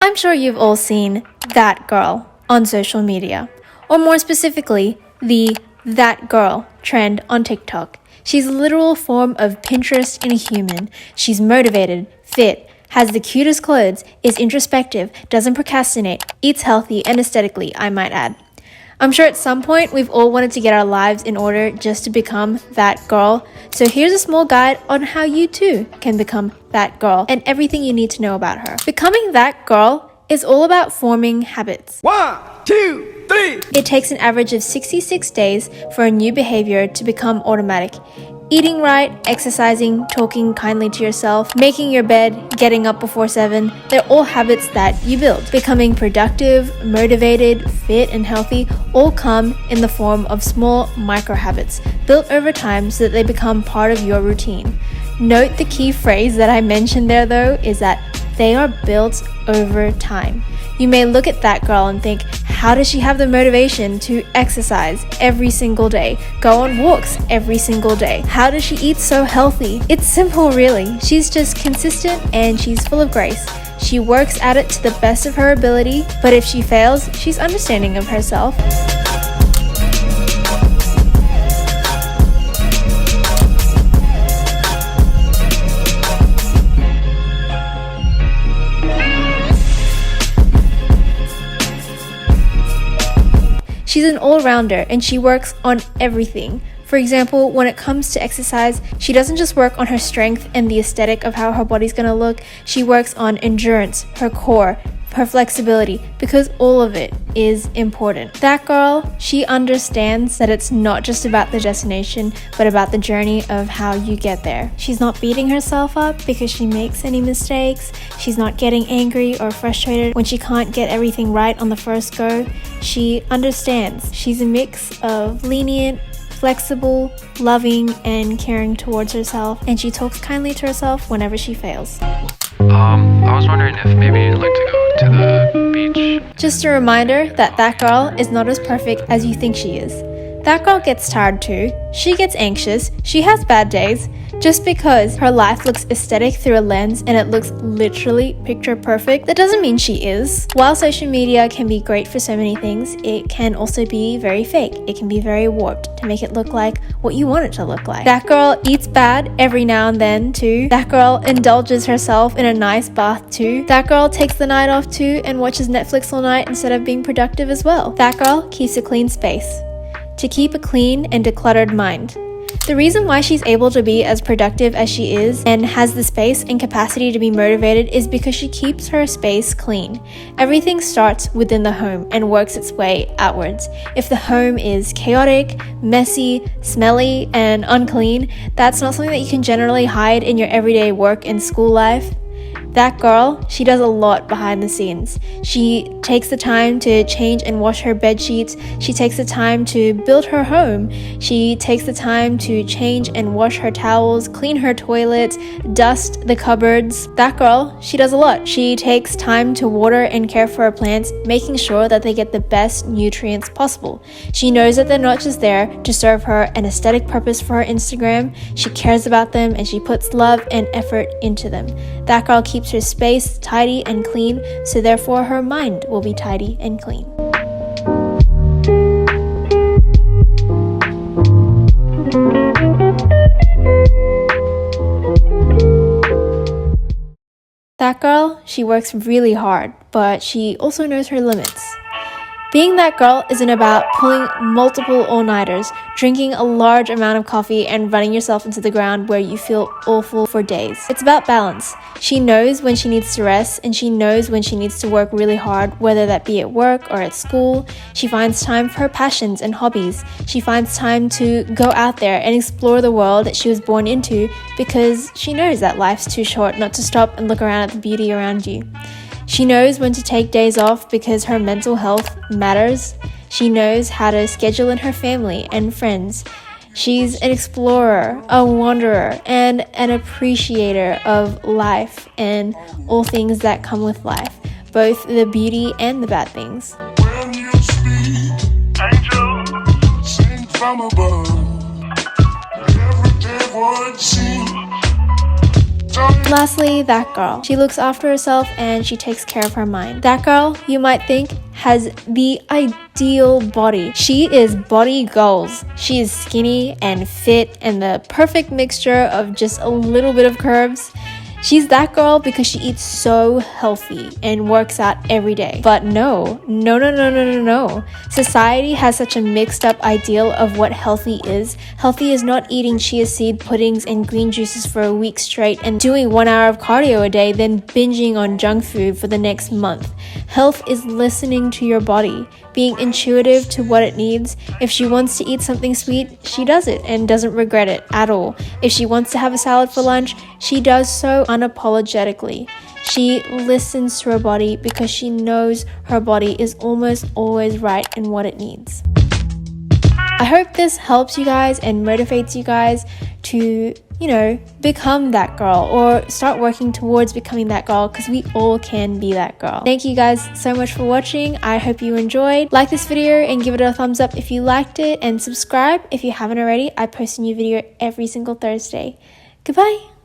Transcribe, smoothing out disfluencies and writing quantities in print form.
I'm sure you've all seen that girl on social media, or more specifically, the that girl trend on TikTok. She's a literal form of Pinterest in a human. She's motivated, fit, has the cutest clothes, is introspective, doesn't procrastinate, eats healthy and aesthetically, I might add. I'm sure at some point we've all wanted to get our lives in order just to become that girl. So here's a small guide on how you too can become that girl and everything you need to know about her. Becoming that girl is all about forming habits. 1, 2, 3. It takes an average of 66 days for a new behavior to become automatic. Eating right, exercising, talking kindly to yourself, making your bed, getting up before 7, they're all habits that you build. Becoming productive, motivated, fit, and healthy all come in the form of small micro habits built over time so that they become part of your routine. Note the key phrase that I mentioned there though is that they are built over time. You may look at that girl and think, how does she have the motivation to exercise every single day, go on walks every single day? How does she eat so healthy? It's simple really. She's just consistent and she's full of grace. She works at it to the best of her ability, but if she fails, she's understanding of herself. She's an all-rounder and she works on everything. For example, when it comes to exercise, she doesn't just work on her strength and the aesthetic of how her body's gonna look, she works on endurance, her core, her flexibility, because all of it is important. That girl, she understands that it's not just about the destination, but about the journey of how you get there. She's not beating herself up because she makes any mistakes. She's not getting angry or frustrated when she can't get everything right on the first go. She understands. She's a mix of lenient, flexible, loving, and caring towards herself, and she talks kindly to herself whenever she fails. I was wondering if maybe you'd like to go to the beach. Just a reminder that that girl is not as perfect as you think she is. That girl gets tired too. She gets anxious. She has bad days. Just because her life looks aesthetic through a lens and it looks literally picture perfect, that doesn't mean she is. While social media can be great for so many things, it can also be very fake. It can be very warped to make it look like what you want it to look like. That girl eats bad every now and then too. That girl indulges herself in a nice bath too. That girl takes the night off too and watches Netflix all night instead of being productive as well. That girl keeps a clean space. To keep a clean and decluttered mind. The reason why she's able to be as productive as she is and has the space and capacity to be motivated is because she keeps her space clean. Everything starts within the home and works its way outwards. If the home is chaotic, messy, smelly, and unclean, that's not something that you can generally hide in your everyday work and school life. That girl, she does a lot behind the scenes. She takes the time to change and wash her bed sheets. She takes the time to build her home. She takes the time to change and wash her towels, clean her toilets, dust the cupboards. That girl, she does a lot. She takes time to water and care for her plants, making sure that they get the best nutrients possible. She knows that they're not just there to serve her an aesthetic purpose for her Instagram. She cares about them and she puts love and effort into them. That girl keeps her space tidy and clean, so therefore her mind will be tidy and clean. That girl, she works really hard, but she also knows her limits. Being that girl isn't about pulling multiple all-nighters, drinking a large amount of coffee, and running yourself into the ground where you feel awful for days. It's about balance. She knows when she needs to rest, and she knows when she needs to work really hard, whether that be at work or at school. She finds time for her passions and hobbies. She finds time to go out there and explore the world that she was born into because she knows that life's too short not to stop and look around at the beauty around you. She knows when to take days off because her mental health matters. She knows how to schedule in her family and friends. She's an explorer, a wanderer, and an appreciator of life and all things that come with life, both the beauty and the bad things. When you speak, angel, sing from above. Everyday words seem time. Lastly, that girl. She looks after herself and she takes care of her mind. That girl, you might think, has the ideal body. She is body goals. She is skinny and fit and the perfect mixture of just a little bit of curves. She's that girl because she eats so healthy and works out every day. But no. Society has such a mixed up ideal of what healthy is. Healthy is not eating chia seed puddings and green juices for a week straight and doing 1 hour of cardio a day, then binging on junk food for the next month. Health is listening to your body, being intuitive to what it needs. If she wants to eat something sweet, she does it and doesn't regret it at all. If she wants to have a salad for lunch, she does so unapologetically. She listens to her body because she knows her body is almost always right in what it needs. I hope this helps you guys and motivates you guys to, become that girl or start working towards becoming that girl, because we all can be that girl. Thank you guys so much for watching. I hope you enjoyed. Like this video and give it a thumbs up if you liked it, and subscribe if you haven't already. I post a new video every single Thursday. Goodbye.